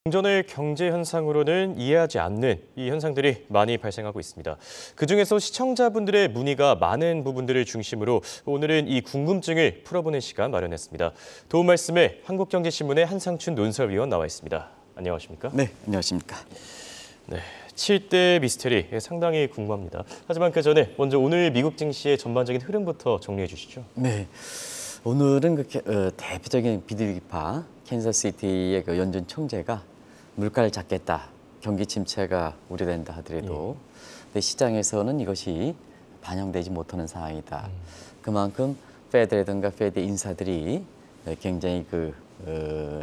공전의 경제 현상으로는 이해하지 않는 이 현상들이 많이 발생하고 있습니다. 그중에서 시청자분들의 문의가 많은 부분들을 중심으로 오늘은 이 궁금증을 풀어보는 시간 마련했습니다. 도움 말씀에 한국경제신문의 한상춘 논설위원 나와 있습니다. 안녕하십니까? 네, 안녕하십니까? 네, 7대 미스테리 상당히 궁금합니다. 하지만 그 전에 먼저 오늘 미국 증시의 전반적인 흐름부터 정리해 주시죠. 네, 오늘은 대표적인 비둘기파 캔자스시티의 연준 총재가 물가를 잡겠다, 경기 침체가 우려된다 하더라도 근데 시장에서는 이것이 반영되지 못하는 상황이다. 그만큼 페드라든가 페드 인사들이 굉장히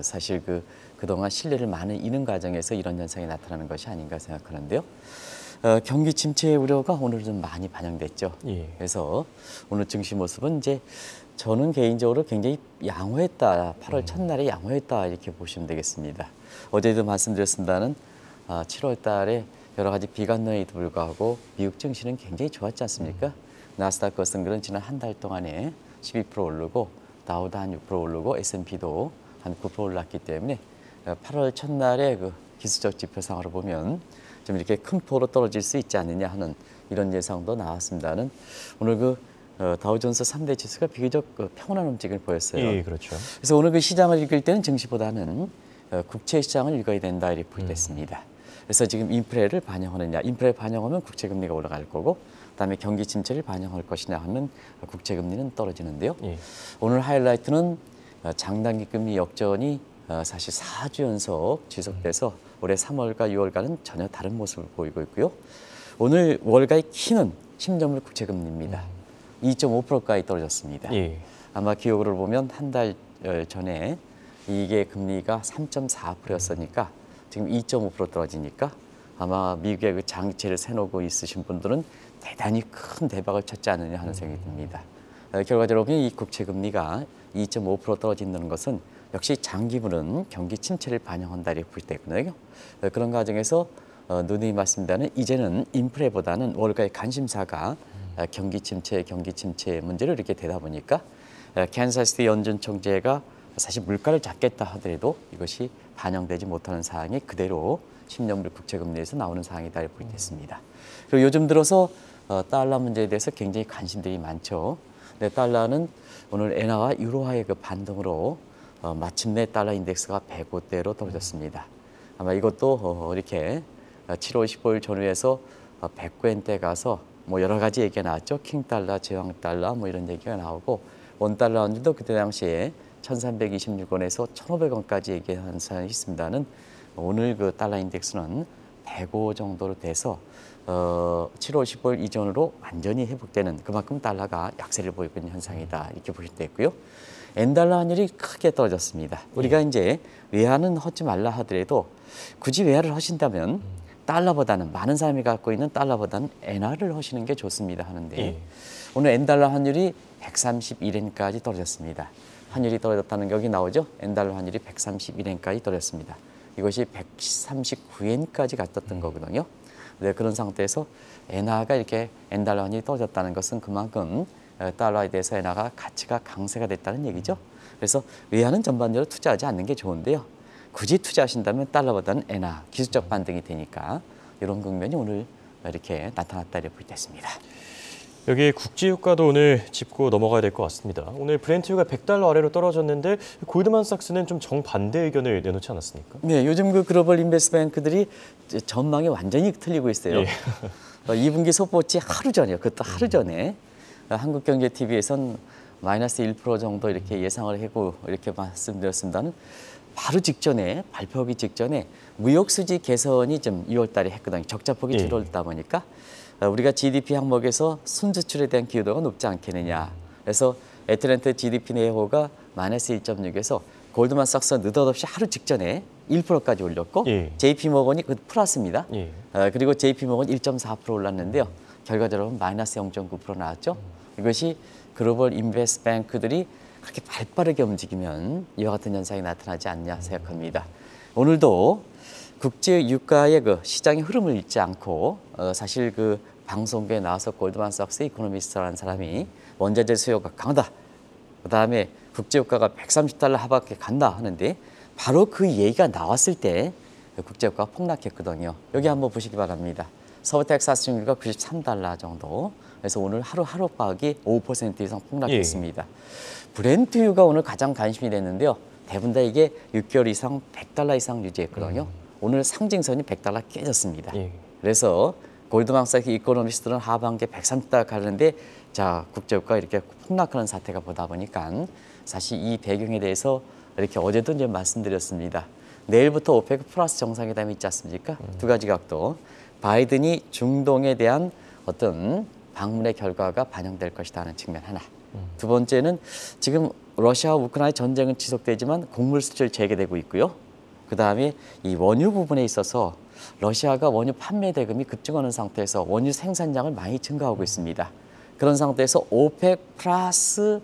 사실 그동안 신뢰를 많이 잃은 과정에서 이런 현상이 나타나는 것이 아닌가 생각하는데요. 경기 침체의 우려가 오늘 좀 많이 반영됐죠. 그래서 오늘 증시 모습은 이제 저는 개인적으로 굉장히 양호했다. 8월 첫날에 양호했다 이렇게 보시면 되겠습니다. 어제도 말씀드렸습니다는 7월 달에 여러 가지 비관론에도 불구하고 미국 증시는 굉장히 좋았지 않습니까? 나스닥 거스등들은 지난 한 달 동안에 12% 오르고 다우도 한 6% 오르고 S&P도 한 9% 올랐기 때문에 8월 첫날에 기술적 지표상으로 보면 좀 이렇게 큰 폭으로 떨어질 수 있지 않느냐 하는 이런 예상도 나왔습니다는 오늘 다우존스 3대 지수가 비교적 평온한 움직임을 보였어요. 예, 그렇죠. 그래서 오늘 시장을 읽을 때는 증시보다는 국채 시장을 읽어야 된다 이렇게 보겠습니다. 그래서 지금 인플레를 반영하느냐, 인플레 반영하면 국채 금리가 올라갈 거고, 그다음에 경기 침체를 반영할 것이냐 하면 국채 금리는 떨어지는데요. 오늘 하이라이트는 장단기 금리 역전이 사실 4주 연속 지속돼서 올해 3월과 6월과는 전혀 다른 모습을 보이고 있고요. 오늘 월가의 키는 10년물 국채 금리입니다. 2.5%까지 떨어졌습니다. 아마 기억으로 보면 한 달 전에 이게 금리가 3.4%였으니까 지금 2.5% 떨어지니까 아마 미국의 장기채를 세놓고 있으신 분들은 대단히 큰 대박을 쳤지 않느냐 하는 생각이 듭니다. 결과적으로 보면 이 국채 금리가 2.5% 떨어진다는 것은 역시 장기물은 경기 침체를 반영한다 이렇게 볼 때거든요. 그런 과정에서 누누이 말씀드리는 이제는 인플레보다는 월가의 관심사가 경기 침체 문제를 이렇게 되다 보니까 캔자스시티 연준 총재가 사실 물가를 잡겠다 하더라도 이것이 반영되지 못하는 사항이 그대로 10년물 국채 금리에서 나오는 사항이다 이렇게 보겠습니다. 그리고 요즘 들어서 달러 문제에 대해서 굉장히 관심들이 많죠. 근데 달러는 오늘 엔화와 유로화의 반등으로 마침내 달러 인덱스가 105대로 떨어졌습니다. 아마 이것도 이렇게 7월 15일 전후에서 109엔대 가서 뭐 여러 가지 얘기가 나왔죠. 킹달러, 제왕달러 뭐 이런 얘기가 나오고 원달러 환율도 그때 당시에 1326원에서 1500원까지 얘기한 사람이 있습니다는 오늘 달러 인덱스는 105 정도로 돼서 7월 15일 이전으로 완전히 회복되는 그만큼 달러가 약세를 보이고 있는 현상이다 이렇게 보실 때 있고요. 엔달러 환율이 크게 떨어졌습니다. 우리가 이제 외환은 하지 말라 하더라도 굳이 외환을 하신다면 달러보다는 많은 사람이 갖고 있는 달러보다는 엔화를 하시는 게 좋습니다 하는데 오늘 엔달러 환율이 131엔까지 떨어졌습니다. 환율이 떨어졌다는 게 여기 나오죠. 엔달러 환율이 131엔까지 떨어졌습니다. 이것이 139엔까지 갔었던 거거든요. 네, 그런 상태에서 엔화가 이렇게 엔달러 환율이 떨어졌다는 것은 그만큼 달러에 대해서 엔화가 가치가 강세가 됐다는 얘기죠. 그래서 외환은 전반적으로 투자하지 않는 게 좋은데요. 굳이 투자하신다면 달러보다는 엔화, 기술적 반등이 되니까 이런 국면이 오늘 이렇게 나타났다 이렇게 볼 때 있습니다. 여기 국제유가도 오늘 짚고 넘어가야 될 것 같습니다. 오늘 브렌트유가 100달러 아래로 떨어졌는데 골드만삭스는 좀 정반대 의견을 내놓지 않았습니까? 네, 요즘 글로벌 인베스트뱅크들이 전망이 완전히 틀리고 있어요. 2분기 속보치 하루 전이요. 그것도 하루 전에 한국경제TV에선 마이너스 1% 정도 이렇게 예상을 하고 이렇게 말씀드렸습니다는 바로 직전에 발표하기 직전에 무역수지 개선이 좀 2월 달에 했거든요. 적자폭이 줄어들다 보니까 우리가 GDP 항목에서 순수출에 대한 기여도가 높지 않겠느냐. 그래서 애틀랜타 GDP 내호가 마이너스 1.6에서 골드만삭스가 느닷없이 하루 직전에 1%까지 올렸고 JP모건이 플러스입니다. 그리고 JP모건 1.4% 올랐는데요. 결과적으로 마이너스 0.9% 나왔죠. 이것이 글로벌 인베스트뱅크들이 그렇게 발빠르게 움직이면 이와 같은 현상이 나타나지 않냐 생각합니다. 오늘도 국제 유가의 시장의 흐름을 잊지 않고 사실 방송국에 나와서 골드만삭스 이코노미스트라는 사람이 원자재 수요가 강하다. 그다음에 국제 유가가 130달러 하밖에 간다 하는데 바로 그 얘기가 나왔을 때 국제유가가 폭락했거든요. 여기 한번 보시기 바랍니다. 서부 텍사스 증시가 93달러 정도. 그래서 오늘 하루 가격이 5% 이상 폭락했습니다. 브렌트유가 오늘 가장 관심이 됐는데요. 대부분 다 이게 6개월 이상 100달러 이상 유지했거든요. 오늘 상징선이 100달러 깨졌습니다. 그래서 골드만삭스 이코노미스트는 하반기에 130달러 가는데 자 국제유가가 이렇게 폭락하는 사태가 보다 보니까 사실 이 배경에 대해서 이렇게 어제도 이제 말씀드렸습니다. 내일부터 오페크 플러스 정상회담이 있지 않습니까? 두 가지 각도. 바이든이 중동에 대한 어떤 방문의 결과가 반영될 것이다 하는 측면 하나. 두 번째는 지금 러시아와 우크라이나 전쟁은 지속되지만 곡물 수출 재개되고 있고요. 그다음에 이 원유 부분에 있어서 러시아가 원유 판매 대금이 급증하는 상태에서 원유 생산량을 많이 증가하고 있습니다. 그런 상태에서 오펙 플러스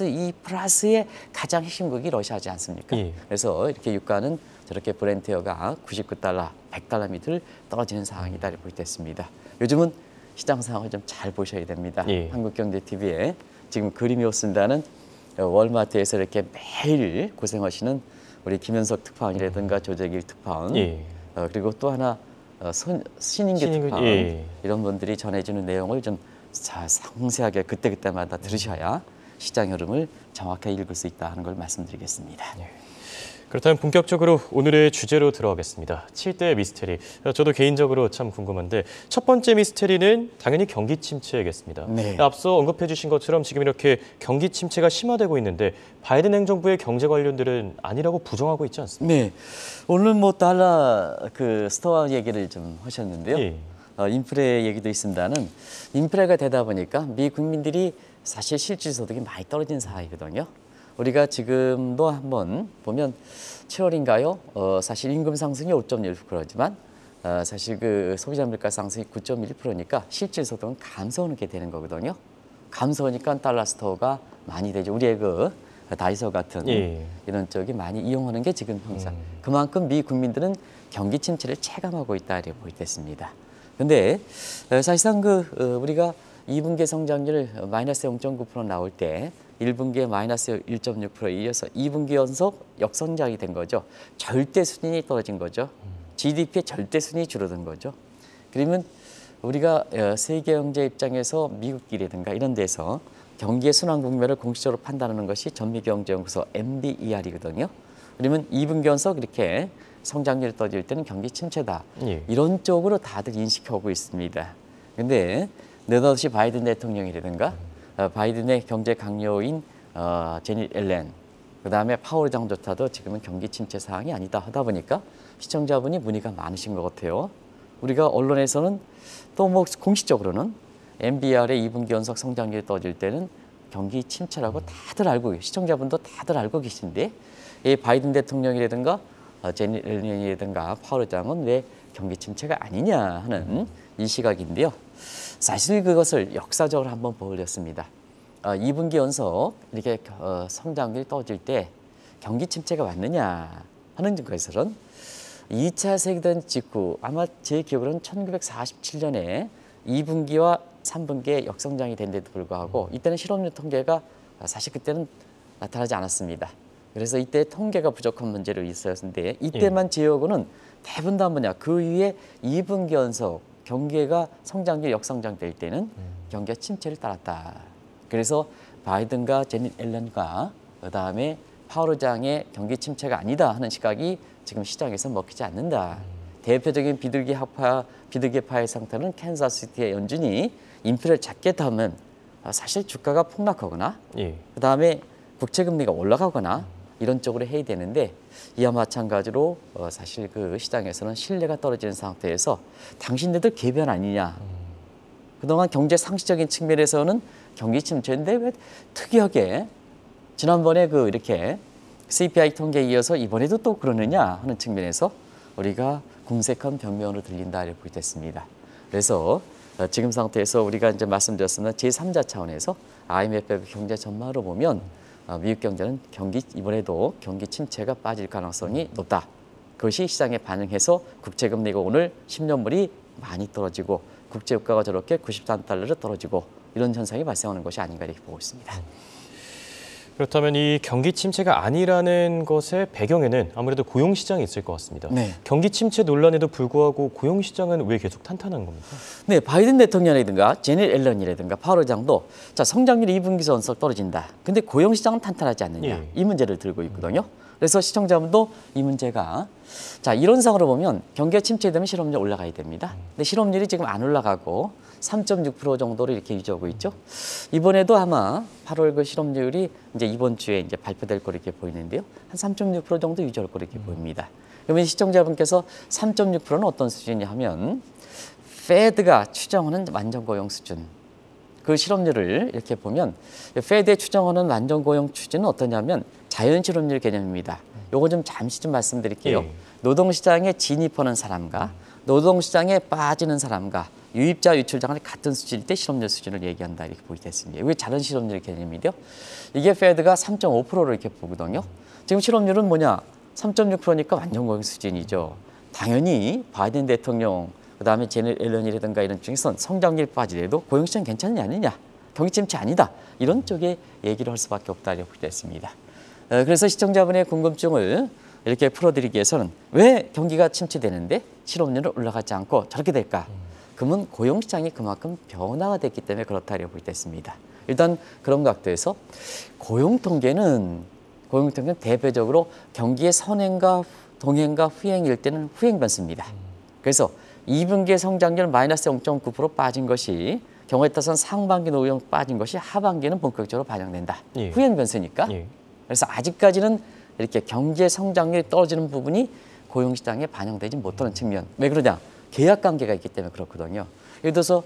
이 플러스의 가장 핵심국이 러시아지 않습니까? 그래서 이렇게 유가는 저렇게 브렌트유가 99달러, 100달러 밑을 떨어지는 상황이다 이렇게 보겠습니다. 요즘은 시장 상황을 좀 잘 보셔야 됩니다. 한국경제TV에 지금 그림이 없습니다는 월마트에서 이렇게 매일 고생하시는 우리 김현석 특파원이라든가 조재길 특파원 그리고 또 하나 신인규 특파원 이런 분들이 전해주는 내용을 좀 상세하게 그때그때마다 들으셔야 시장 흐름을 정확하게 읽을 수 있다 하는 걸 말씀드리겠습니다. 그렇다면 본격적으로 오늘의 주제로 들어가겠습니다. 7대 미스테리. 저도 개인적으로 참 궁금한데 첫 번째 미스테리는 당연히 경기 침체겠습니다. 앞서 언급해 주신 것처럼 지금 이렇게 경기 침체가 심화되고 있는데 바이든 행정부의 경제 관련들은 아니라고 부정하고 있지 않습니까? 네. 오늘 뭐 달러 스토어 얘기를 좀 하셨는데요. 인플레 얘기도 있습니다는 인플레가 되다 보니까 미 국민들이 사실 실질 소득이 많이 떨어진 상황이거든요. 우리가 지금도 한번 보면 7월인가요? 사실 임금 상승이 5.1%지만 사실 그 소비자 물가 상승이 9.1%니까 실질 소득은 감소하게 되는 거거든요. 감소하니까 달러 스토어가 많이 되죠. 우리의 그 다이소 같은 이런 쪽이 많이 이용하는 게 지금 현상. 그만큼 미 국민들은 경기 침체를 체감하고 있다 이렇게 보겠습니다. 근데 사실상 우리가 2분기 성장률 마이너스 0.9% 나올 때 1분기에 마이너스 1.6%에 이어서 2분기 연속 역성장이 된 거죠. 절대 수준이 떨어진 거죠. GDP의 절대 수준이 줄어든 거죠. 그러면 우리가 세계 경제 입장에서 미국이라든가 이런 데서 경기의 순환 국면을 공식적으로 판단하는 것이 전미경제연구소 MBER이거든요. 그러면 2분기 연속 이렇게 성장률이 떨어질 때는 경기 침체다. 이런 쪽으로 다들 인식하고 있습니다. 근데 느닷없이 바이든 대통령이라든가 바이든의 경제 강요인 제닛 옐렌, 그다음에 파월 의장조차도 지금은 경기 침체 상황이 아니다 하다 보니까 시청자분이 문의가 많으신 것 같아요. 우리가 언론에서는 또 뭐 공식적으로는 MBR의 2분기 연속 성장률이 떨어질 때는 경기 침체라고 다들 알고 시청자분도 다들 알고 계신데 이 바이든 대통령이라든가 제닛 옐렌이라든가 파월 의장은 왜 경기 침체가 아니냐 하는 이 시각인데요. 사실 그것을 역사적으로 한번 보여줬습니다. 2분기 연속 이렇게 성장률이 떨어질 때 경기 침체가 왔느냐 하는 것은 2차 세계대전 직후 아마 제 기억으로는 1947년에 2분기와 3분기에 역성장이 된 데도 불구하고 이때는 실업률 통계가 사실 그때는 나타나지 않았습니다. 그래서 이때 통계가 부족한 문제로 있었는데 이때만 제외하고는 대부분 다 뭐냐 그 위에 2분기 연속 경기가 성장률 역성장 될 때는 경기가 침체를 따랐다. 그래서 바이든과 제닛 옐런과 그다음에 파월 의장의 경기 침체가 아니다 하는 시각이 지금 시장에서 먹히지 않는다. 대표적인 비둘기파의 상태는 캔자스시티의 연준이 인플레를 작게 하면 사실 주가가 폭락하거나 그다음에 국채금리가 올라가거나 이런 쪽으로 해야 되는데 이와 마찬가지로 사실 그 시장에서는 신뢰가 떨어지는 상태에서 당신네들 개변 아니냐. 그동안 경제 상식적인 측면에서는 경기 침체인데 왜 특이하게 지난번에 이렇게 CPI 통계에 이어서 이번에도 또 그러느냐 하는 측면에서 우리가 궁색한 변명으로 들린다 이렇게 보겠습니다. 그래서 지금 상태에서 우리가 이제 말씀드렸습니다. 제3자 차원에서 IMF의 경제 전망으로 보면 미국 경제는 이번에도 경기 침체가 빠질 가능성이 높다. 그것이 시장에 반영해서 국채금리가 오늘 10년물이 많이 떨어지고 국제유가가 저렇게 93달러로 떨어지고 이런 현상이 발생하는 것이 아닌가 이렇게 보고 있습니다. 그렇다면 이 경기 침체가 아니라는 것의 배경에는 아무래도 고용시장이 있을 것 같습니다. 네. 경기 침체 논란에도 불구하고 고용시장은 왜 계속 탄탄한 겁니까? 네, 바이든 대통령이라든가 제닛 앨런이라든가 파월 의장도 자, 성장률이 2분기 전석 떨어진다. 근데 고용시장은 탄탄하지 않느냐. 예. 이 문제를 들고 있거든요. 그래서 시청자분도 이 문제가 자, 이론상으로 보면 경기가 침체되면 실업률이 올라가야 됩니다. 근데 실업률이 지금 안 올라가고 3.6% 정도로 이렇게 유지하고 있죠. 이번에도 아마 8월 그 실업률이 이제 이번 주에 이제 발표될 거로 이렇게 보이는데요. 한 3.6% 정도 유지할 거로 이렇게 보입니다. 그러면 시청자분께서 3.6%는 어떤 수준이냐 하면 페드가 추정하는 완전 고용 수준. 그 실업률을 이렇게 보면 페드에 추정하는 완전 고용 추진은 어떠냐면 자연 실업률 개념입니다. 요거 좀 잠시 좀 말씀드릴게요. 예. 노동시장에 진입하는 사람과 노동시장에 빠지는 사람과 유입자 유출자가 같은 수준일 때 실업률 수준을 얘기한다 이렇게 보이겠습니다. 이게 다른 실업률 개념인데요. 이게 페드가 3.5%로 이렇게 보거든요. 지금 실업률은 뭐냐? 3.6%니까 완전 고용 수준이죠. 당연히 바이든 대통령 그다음에 제넷 앨런이라든가 이런 중에선 성장률 빠지더라도 고용시장 괜찮냐 아니냐, 경기 침체 아니다 이런 쪽에 얘기를 할 수밖에 없다 이렇게 보겠습니다. 그래서 시청자분의 궁금증을 이렇게 풀어드리기 위해서는 왜 경기가 침체되는데 실업률은 올라가지 않고 저렇게 될까? 그러면 고용시장이 그만큼 변화가 됐기 때문에 그렇다 이렇게 보겠습니다. 일단 그런 각도에서 고용통계는 대표적으로 경기의 선행과 동행과 후행일 때는 후행 변수입니다. 그래서 2분기의 성장률 마이너스 0.9% 빠진 것이 경우에 따라서는 상반기 노동 빠진 것이 하반기에는 본격적으로 반영된다. 예. 후행 변수니까. 예. 그래서 아직까지는 이렇게 경제 성장률이 떨어지는 부분이 고용시장에 반영되지 못하는 측면. 왜 그러냐? 계약 관계가 있기 때문에 그렇거든요. 예를 들어서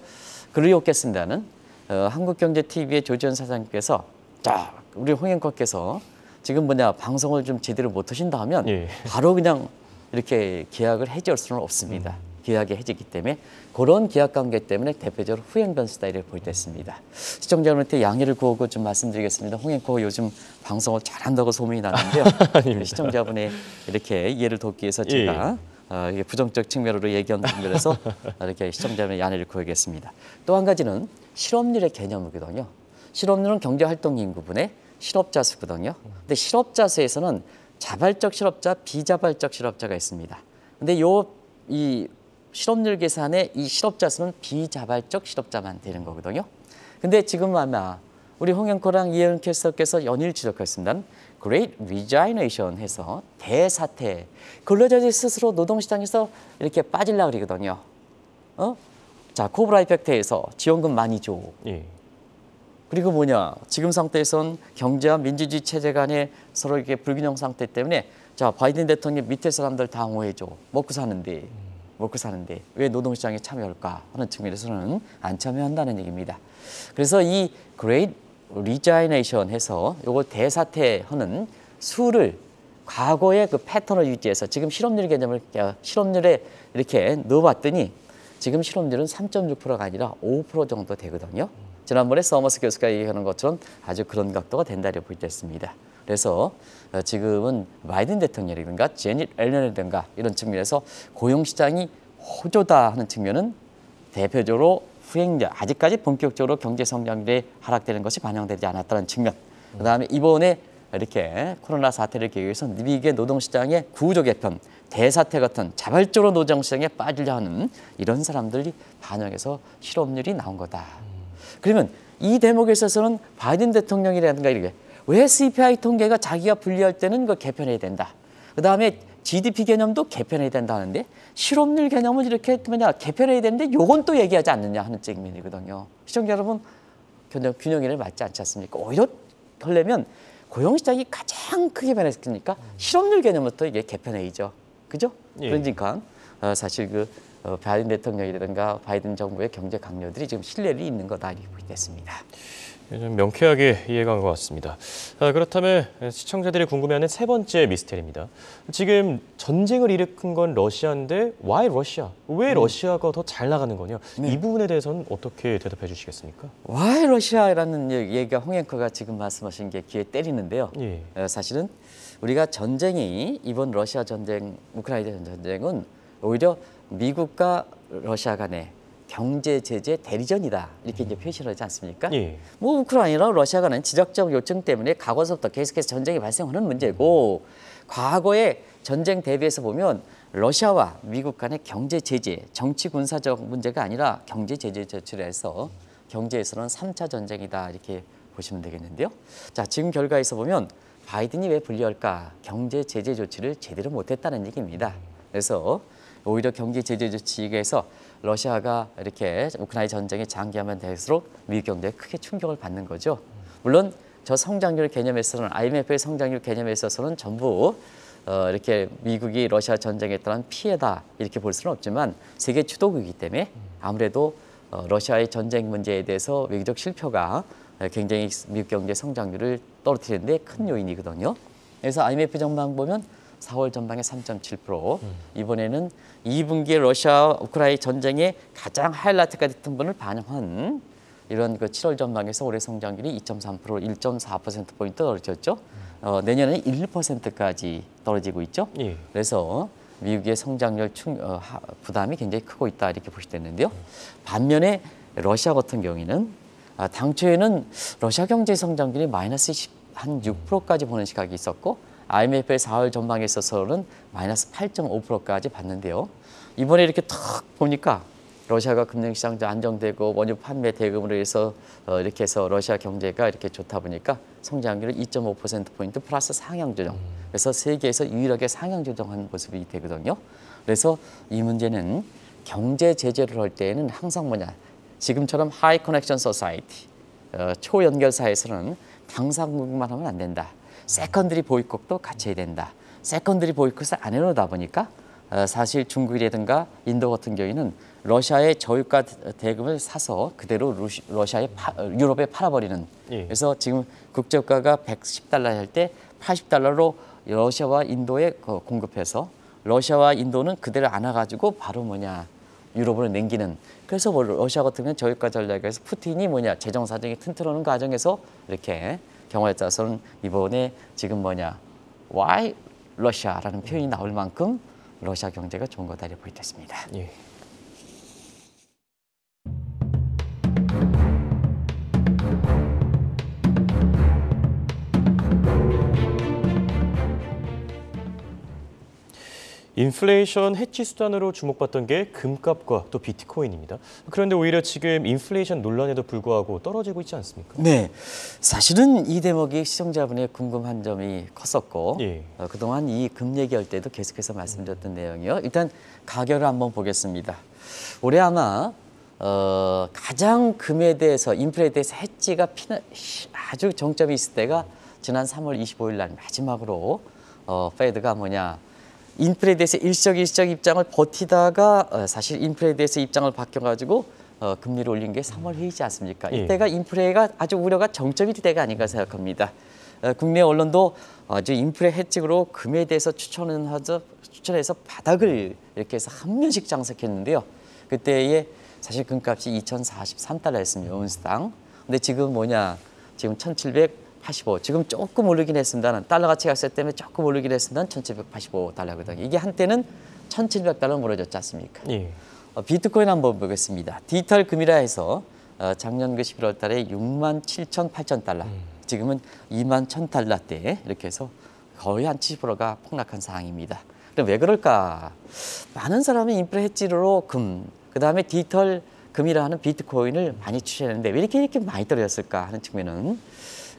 글을 읽겠습니다는 한국경제TV의 조지현 사장님께서 자, 우리 홍앵커께서 지금 방송을 좀 제대로 못 하신다 하면 예. 바로 그냥 이렇게 계약을 해지할 수는 없습니다. 계약이 해지기 때문에 그런 계약 관계 때문에 대표적으로 후행 변수다 이렇게 보이겠습니다. 시청자분한테 양해를 구하고 좀 말씀드리겠습니다. 홍앵커 요즘 방송을 잘한다고 소문이 나는데요. 시청자분의 이렇게 이해를 돕기 위해서 제가 이게 부정적 측면으로 얘기한 측면에서 이렇게 시청자분의 양해를 구하겠습니다. 또 한 가지는 실업률의 개념이거든요. 실업률은 경제활동 인구분의 실업자 수거든요. 근데 실업자 수에서는 자발적 실업자, 비자발적 실업자가 있습니다. 근데 이 실업률 계산에 이 실업자 수는 비자발적 실업자만 되는 거거든요. 근데 지금 아마 우리 홍영코랑 이혜은 캐스터께서 연일 지적했습니다. Great Resignation 해서 대사퇴. 근로자들 스스로 노동시장에서 이렇게 빠지려고 그러거든요. 자, 코브라 이펙트에서 지원금 많이 줘. 예. 그리고 지금 상태에선 경제와 민주주의 체제 간의 서로 이렇게 불균형 상태 때문에 자, 바이든 대통령 밑에 사람들 다 옹호해줘. 먹고 사는데 왜 노동시장에 참여할까 하는 측면에서는 안 참여한다는 얘기입니다. 그래서 이 Great Resignation 해서 요거 대사퇴하는 수를 과거의 그 패턴을 유지해서 지금 실업률 개념을 실업률에 이렇게 넣어봤더니 지금 실업률은 3.6%가 아니라 5% 정도 되거든요. 지난번에 서머스 교수가 얘기하는 것처럼 아주 그런 각도가 된다고 볼 때 있습니다. 그래서 지금은 바이든 대통령이라든가 제닛 앨런이라든가 이런 측면에서 고용시장이 호조다 하는 측면은 대표적으로 후행자, 아직까지 본격적으로 경제 성장률이 하락되는 것이 반영되지 않았다는 측면. 그다음에 이번에 이렇게 코로나 사태를 계기해서 미국의 노동시장의 구조 개편, 대사퇴 같은 자발적으로 노동시장에 빠지려 하는 이런 사람들이 반영해서 실업률이 나온 거다. 그러면 이 대목에 있어서는 바이든 대통령이라든가 이렇게 왜 CPI 통계가 자기가 분리할 때는 그 개편해야 된다. 그다음에 GDP 개념도 개편해야 된다 하는데 실업률 개념은 이렇게 개편해야 되는데 요건 또 얘기하지 않느냐 하는 측면이거든요. 시청자 여러분 균형이 맞지 않지 않습니까? 오히려 하려면 고용시장이 가장 크게 변했으니까 실업률 개념부터 이게 개편해야죠. 그죠? 예. 그러니까 사실 바이든 대통령이라든가 바이든 정부의 경제 강요들이 지금 신뢰를 있는 거다 이렇게 보겠습니다. 좀 명쾌하게 이해가 간 것 같습니다. 그렇다면 시청자들이 궁금해하는 세 번째 미스테리입니다. 지금 전쟁을 일으킨 건 러시아인데 why 러시아? 왜 러시아가 더 잘 나가는 거냐? 네. 이 부분에 대해서는 어떻게 대답해 주시겠습니까? Why 러시아라는 얘기가 홍앵커가 지금 말씀하신 게 귀에 때리는데요. 예. 사실은 우리가 전쟁이 이번 러시아 전쟁, 우크라이나 전쟁은 오히려 미국과 러시아 간에 경제 제재 대리전이다 이렇게 이제 표시를 하지 않습니까? 예. 뭐 우크라이나와 러시아가는 지적적 요청 때문에 과거서부터 계속해서 전쟁이 발생하는 문제고 과거에 전쟁 대비해서 보면 러시아와 미국 간의 경제 제재, 정치 군사적 문제가 아니라 경제 제재 조치를 해서 경제에서는 3차 전쟁이다 이렇게 보시면 되겠는데요. 자, 지금 결과에서 보면 바이든이 왜 불리할까? 경제 제재 조치를 제대로 못했다는 얘기입니다. 그래서 오히려 경제 제재 조치에서 러시아가 이렇게 우크라이나 전쟁이 장기화면 될수록 미국 경제에 크게 충격을 받는 거죠. 물론 저 성장률 개념에서는 IMF의 성장률 개념에 있어서는 전부 이렇게 미국이 러시아 전쟁에 따른 피해다 이렇게 볼 수는 없지만 세계 주도국이기 때문에 아무래도 러시아의 전쟁 문제에 대해서 외교적 실표가 굉장히 미국 경제 성장률을 떨어뜨리는데 큰 요인이거든요. 그래서 IMF 전망 보면 4월 전망에 3.7%, 이번에는 2분기에 러시아 우크라이나 전쟁의 가장 하이라이트가 됐던 분을 반영한 이런 그 7월 전망에서 올해 성장률이 2.3%, 1.4%포인트 떨어졌죠. 내년에는 1%까지 떨어지고 있죠. 예. 그래서 미국의 성장률 부담이 굉장히 크고 있다 이렇게 보시되는데요. 반면에 러시아 같은 경우에는 당초에는 러시아 경제 성장률이 마이너스 한 6%까지 보는 시각이 있었고 IMF의 4월 전망에 있어서는 마이너스 8.5%까지 봤는데요. 이번에 이렇게 탁 보니까 러시아가 금융시장도 안정되고 원유 판매 대금으로 해서 이렇게 해서 러시아 경제가 이렇게 좋다 보니까 성장률을 2.5%포인트 플러스 상향 조정. 그래서 세계에서 유일하게 상향 조정한 모습이 되거든요. 그래서 이 문제는 경제 제재를 할 때에는 항상 뭐냐. 지금처럼 하이 커넥션 소사이티, 초연결 사회에서는 당상국만 하면 안 된다. 세컨드리 보이콧도 같이 해야 된다. 세컨드리 보이콧을 안 해놓다 보니까 사실 중국이라든가 인도 같은 경우에는 러시아의 저유가 대금을 사서 그대로 러시아에 유럽에 팔아버리는. 예. 그래서 지금 국제유가가 110달러 할 때 80달러로 러시아와 인도에 공급해서 러시아와 인도는 그대로 안아가지고 바로 뭐냐 유럽으로 남기는. 그래서 뭐 러시아 같은 경우는 저유가 전략에서 푸틴이 뭐냐 재정 사정이 튼튼하는 과정에서 이렇게 경우에 따라서는 이번에 지금 뭐냐 Why 러시아라는 표현이 나올 만큼 러시아 경제가 좋은 거다 이렇게 보이겠습니다. 예. 인플레이션 해치 수단으로 주목받던 게 금값과 또 비트코인입니다. 그런데 오히려 지금 인플레이션 논란에도 불구하고 떨어지고 있지 않습니까? 네, 사실은 이 대목이 시청자분의 궁금한 점이 컸었고 예. 그동안 이 금 얘기할 때도 계속해서 말씀드렸던 내용이요. 일단 가격을 한번 보겠습니다. 올해 아마 가장 금에 대해서 인플레에 대해서 해지가 아주 정점이 있을 때가 지난 3월 25일 날 마지막으로 페드가 뭐냐 인플레에 대해서 일시적 입장을 버티다가 사실 인플레에 대해서 입장을 바뀌어가지고 금리를 올린 게 3월 회의지 않습니까? 이때가 인플레가 아주 우려가 정점이 될 때가 아닌가 생각합니다. 국내 언론도 아주 인플레 해직으로 금에 대해서 추천해서 바닥을 이렇게 해서 한 면씩 장색했는데요. 그때에 사실 금값이 2,043달러였습니다. 온스당. 근데 지금 뭐냐? 지금 1,785. 지금 조금 오르긴 했습니다. 달러 가치 갔을 때문에 조금 오르긴 했습니다. 1,785달러거든요. 이게 한때는 1,700달러 무너졌지 않습니까? 예. 비트코인 한번 보겠습니다. 디지털 금이라 해서 작년 그 11월 달에 67,800달러. 지금은 21,000달러대 이렇게 해서 거의 한 70%가 폭락한 상황입니다. 그럼 왜 그럴까? 많은 사람이 인플레 해지로 금, 그다음에 디지털 금이라 하는 비트코인을 많이 추천했는데 왜 이렇게 많이 떨어졌을까 하는 측면은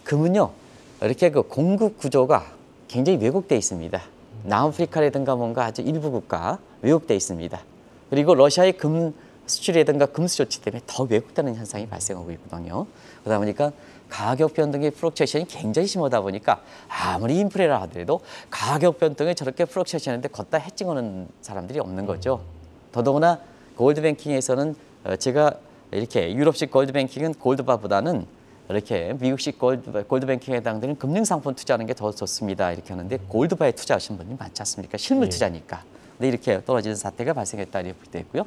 금은요. 이렇게 그 공급 구조가 굉장히 왜곡되어 있습니다. 남아프리카라든가 뭔가 아주 일부 국가 왜곡되어 있습니다. 그리고 러시아의 금 수출이라든가 금수 조치 때문에 더 왜곡되는 현상이 발생하고 있거든요. 그러다 보니까 가격 변동의 플럭츄에이션이 굉장히 심하다 보니까 아무리 인플레라 하더라도 가격 변동에 저렇게 플럭츄에이션인데 걷다 해칭하는 사람들이 없는 거죠. 더더구나 골드뱅킹에서는 제가 이렇게 유럽식 골드뱅킹은 골드바보다는 이렇게 미국식 골드뱅킹에 해당되는 금융상품 투자하는 게 더 좋습니다. 이렇게 하는데 골드바에 투자하시는 분이 많지 않습니까? 실물 투자니까. 근데 이렇게 떨어지는 사태가 발생했다 이렇게 되고요.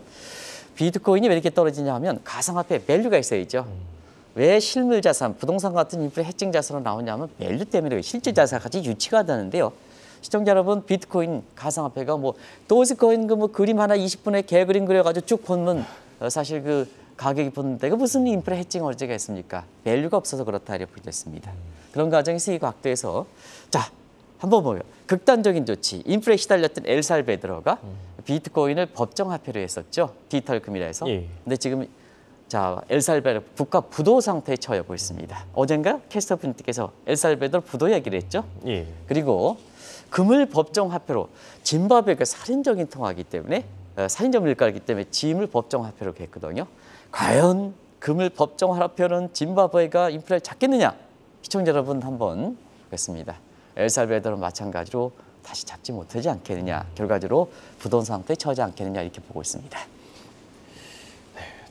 비트코인이 왜 이렇게 떨어지냐 하면 가상화폐 밸류가 있어야죠. 왜 실물 자산, 부동산 같은 인플레 해칭 자산으로 나오냐면 밸류 때문에 실질 자산 같이 유치가 되는데요. 시청자 여러분, 비트코인 가상화폐가 뭐 도지코인 그 뭐 그림 하나 20분에 개 그림 그려가지고 쭉 보면 사실 그 가격이 붙는데가 무슨 인프레 해칭 어제가 있습니까? 밸류가 없어서 그렇다 이렇게 보겠습니다. 그런 과정에서 이 각도에서 자 한번 보면 극단적인 조치, 인프레에 시달렸던 엘살베도르가 비트코인을 법정 화폐로 했었죠. 디지털 금이라 해서. 예. 근데 지금 자 엘살베도르 국가 부도 상태에 처하고 있습니다. 어젠가 캐스터 분께서 엘살베도르 부도 얘기를 했죠. 예. 그리고 금을 법정 화폐로 짐바브웨가 살인적인 통화이기 때문에 살인적 밀가이기 때문에 짐을 법정 화폐로 했거든요. 과연 금을 법정 화폐로는 짐바브웨가 인프레를 잡겠느냐? 시청자 여러분 한번 보겠습니다. 엘살베도르 마찬가지로 다시 잡지 못하지 않겠느냐. 결과적으로 부동 상태에 처하지 않겠느냐 이렇게 보고 있습니다.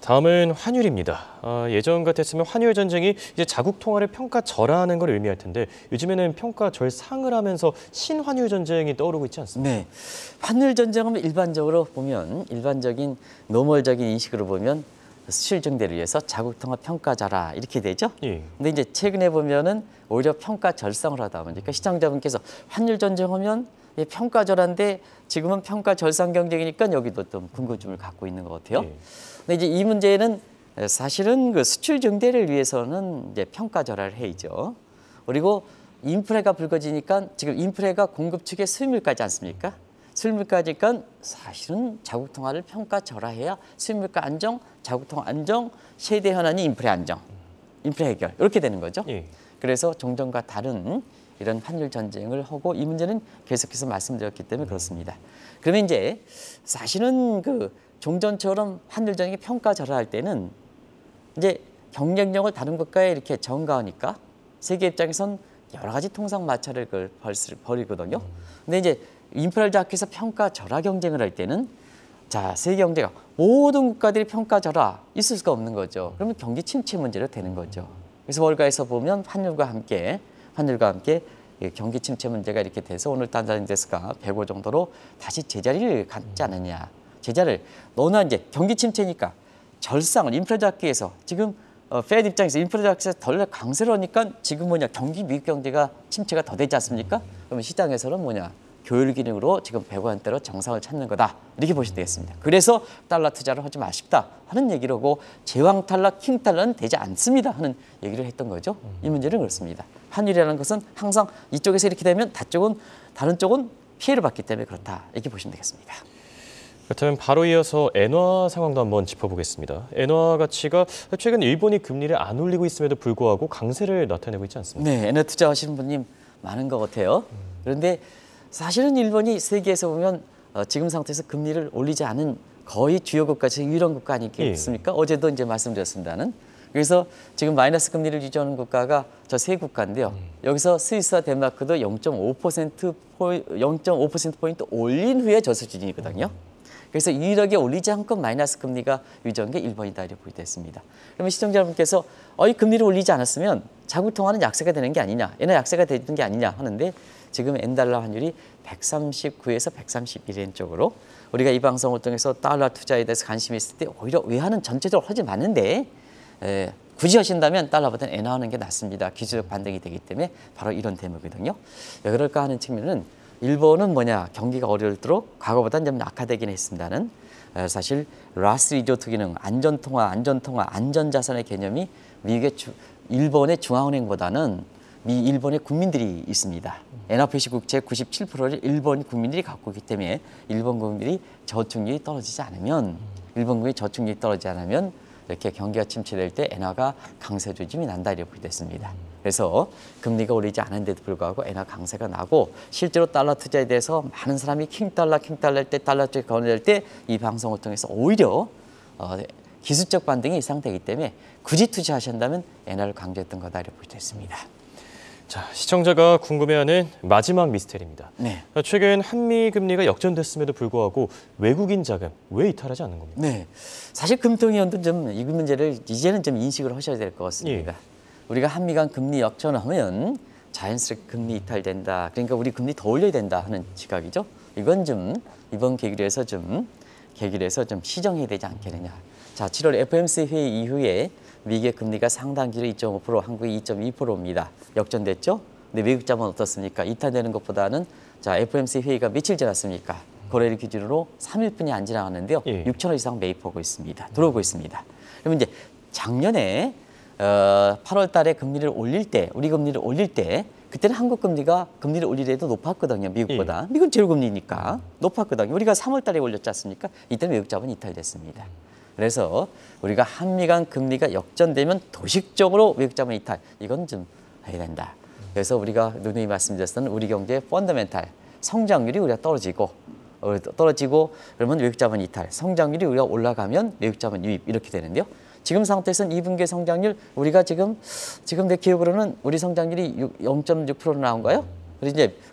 다음은 환율입니다. 예전 같았으면 환율 전쟁이 이제 자국 통화를 평가 절하하는 걸 의미할 텐데 요즘에는 평가 절상을 하면서 신환율 전쟁이 떠오르고 있지 않습니까? 네, 환율 전쟁은 일반적으로 보면 일반적인 노멀적인 인식으로 보면 수출 증대를 위해서 자국 통화 평가 절하 이렇게 되죠. 예. 근데 이제 최근에 보면은 오히려 평가 절상을 하다 보니까 시청자분께서 환율 전쟁하면 평가 절하인데 지금은 평가 절상 경쟁이니까 여기도 좀 궁금증을 갖고 있는 것 같아요. 예. 근데 이제 이 문제는 사실은 그 수출 증대를 위해서는 이제 평가 절하를 해야죠. 그리고 인프레가 불거지니까 지금 인프레가 공급 측의 수입물까지 않습니까? 수입물까지니까 사실은 자국 통화를 평가 절하해야 수입물가 안정, 자국 통화 안정, 세대 현안이 인프레 안정, 인프레 해결 이렇게 되는 거죠. 예. 그래서 종전과 다른 이런 환율 전쟁을 하고 이 문제는 계속해서 말씀드렸기 때문에 그렇습니다. 그러면 이제 사실은 그 종전처럼 환율 전쟁이 평가 절하할 때는 이제 경쟁력을 다른 국가에 이렇게 전가하니까 세계 입장에선 여러 가지 통상 마찰을 벌이거든요. 근데 이제 인프레를 잡기 위해서 평가 절하 경쟁을 할 때는 자 세계 경제가 모든 국가들이 평가 절하 있을 수가 없는 거죠. 그러면 경기 침체 문제로 되는 거죠. 그래서 월가에서 보면 환율과 함께 경기 침체 문제가 이렇게 돼서 오늘 단자인데스가 105 정도로 다시 제자리를 갖지 않느냐. 제자를 너나 이제 경기 침체니까 절상을 인프레 잡기 위해서 지금 페드 입장에서 인프레 잡기 위해서 덜 강세를 하니까 지금 뭐냐 경기 미국 경제가 침체가 더 되지 않습니까? 그러면 시장에서는 뭐냐 교율 기능으로 지금 100원대로 정상을 찾는 거다 이렇게 보시면 되겠습니다. 그래서 달러 투자를 하지 마십다 하는 얘기를 하고 제왕 탈락, 킹 탈락은 되지 않습니다 하는 얘기를 했던 거죠. 이 문제는 그렇습니다. 환율이라는 것은 항상 이쪽에서 이렇게 되면 다른 쪽은 피해를 받기 때문에 그렇다 이렇게 보시면 되겠습니다. 그렇다면 바로 이어서 엔화 상황도 한번 짚어보겠습니다. 엔화 가치가 최근 일본이 금리를 안 올리고 있음에도 불구하고 강세를 나타내고 있지 않습니까? 네, 엔화 투자하시는 분님 많은 것 같아요. 그런데 사실은 일본이 세계에서 보면 지금 상태에서 금리를 올리지 않은 거의 주요 국가 중 유일한 국가 아니겠습니까? 어제도 이제 말씀드렸습니다는. 그래서 지금 마이너스 금리를 유지하는 국가가 저 세 국가인데요. 여기서 스위스와 덴마크도 0.5%포인트 올린 후에 저수준이거든요. 그래서 유일하게 올리지 않고 마이너스 금리가 유지한 게 일본이다 이렇게 보이됐습니다. 그러면 시청자 여러분께서 이 금리를 올리지 않았으면 자국 통화는 약세가 되는 게 아니냐, 엔화 약세가 되는 게 아니냐 하는데 지금 엔달러 환율이 139에서 131엔 쪽으로 우리가 이 방송을 통해서 달러 투자에 대해서 관심이 있을 때 오히려 외화는 전체적으로 하지 않는데 굳이 하신다면 달러보다는 엔화 하는 게 낫습니다. 기술적 반등이 되기 때문에 바로 이런 대목이거든요. 왜 그럴까 하는 측면은 일본은 뭐냐 경기가 어려울수록 과거보다는 좀 악화되긴 했습니다는 사실 라스트 리조트 기능, 안전통화, 안전자산의 개념이 일본의 중앙은행보다는 일본의 국민들이 있습니다. 엔화 표시 국채 97%를 일본 국민들이 갖고 있기 때문에 일본 국민들이 저축률이 떨어지지 않으면 이렇게 경기가 침체될 때 엔화가 강세 조짐이 난다 이렇게 보겠습니다. 그래서 금리가 오르지 않은데도 불구하고 엔화 강세가 나고 실제로 달러 투자에 대해서 많은 사람이 킹달러일 때 달러 쪽에 거론될 때 이 방송을 통해서 오히려 기술적 반등이 예상되기 때문에 굳이 투자하신다면 엔화를 강조했던 거다 이렇게 보겠습니다. 자, 시청자가 궁금해하는 마지막 미스테리입니다. 네. 최근 한미 금리가 역전됐음에도 불구하고 외국인 자금 왜 이탈하지 않는 겁니까? 네, 사실 금통위원도 좀 이 문제를 이제는 좀 인식을 하셔야 될 것 같습니다. 우리가 한미 간 금리 역전을 하면 자연스럽게 금리 이탈된다. 그러니까 우리 금리 더 올려야 된다 하는 시각이죠. 이건 좀 이번 계기에서 좀 시정해야 되지 않겠느냐. 자, 7월 FOMC 회의 이후에 미국의 금리가 상당 기로 2.5%, 한국이 2.2%입니다. 역전됐죠? 근데 미국 자본 어떻습니까? 이탈되는 것보다는 자, FOMC 회의가 며칠 지났습니까? 거래일 기준으로 3일뿐이 안 지나갔는데요. 예. 6천억 이상 매입하고 있습니다. 들어오고 있습니다. 그러면 이제 작년에 8월 달에 금리를 올릴 때, 우리 금리를 올릴 때 그때는 한국 금리가 금리를 올리려도 높았거든요. 미국보다. 미국은 제로금리니까 높았거든요. 우리가 3월 달에 올렸지 않습니까? 이때는 외국 자본이 이탈됐습니다. 그래서 우리가 한미 간 금리가 역전되면 도식적으로 외국 자본 이탈, 이건 좀 해야 된다. 그래서 우리가 누누이 말씀드렸던 우리 경제의 펀더멘탈, 성장률이 우리가 떨어지고 그러면 외국 자본 이탈, 성장률이 우리가 올라가면 외국 자본 유입 이렇게 되는데요. 지금 상태에서는 2분기 성장률 우리가 지금 내 기억으로는 우리 성장률이 0.6%로 나온가요?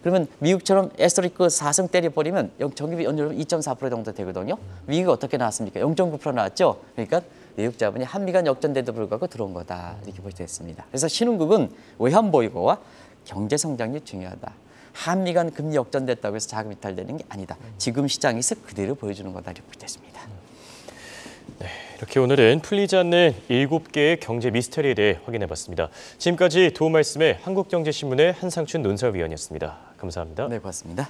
그러면 미국처럼 에스토리크 4승 때려버리면 정기비 연율 2.4% 정도 되거든요. 미국이 어떻게 나왔습니까? 0.9% 나왔죠. 그러니까 외국 자본이 한미 간 역전돼도 불구하고 들어온 거다 이렇게 볼 수 있습니다. 그래서 신흥국은 외환 보유고와 경제 성장률이 중요하다. 한미 간 금리 역전됐다고 해서 자금 이탈되는 게 아니다. 지금 시장에서 그대로 보여주는 거다 이렇게 볼 수 있습니다. 네, 이렇게 오늘은 풀리지 않는 7개의 경제 미스터리에 대해 확인해봤습니다. 지금까지 도움 말씀에 한국경제신문의 한상춘 논설위원이었습니다. 감사합니다. 네, 고맙습니다.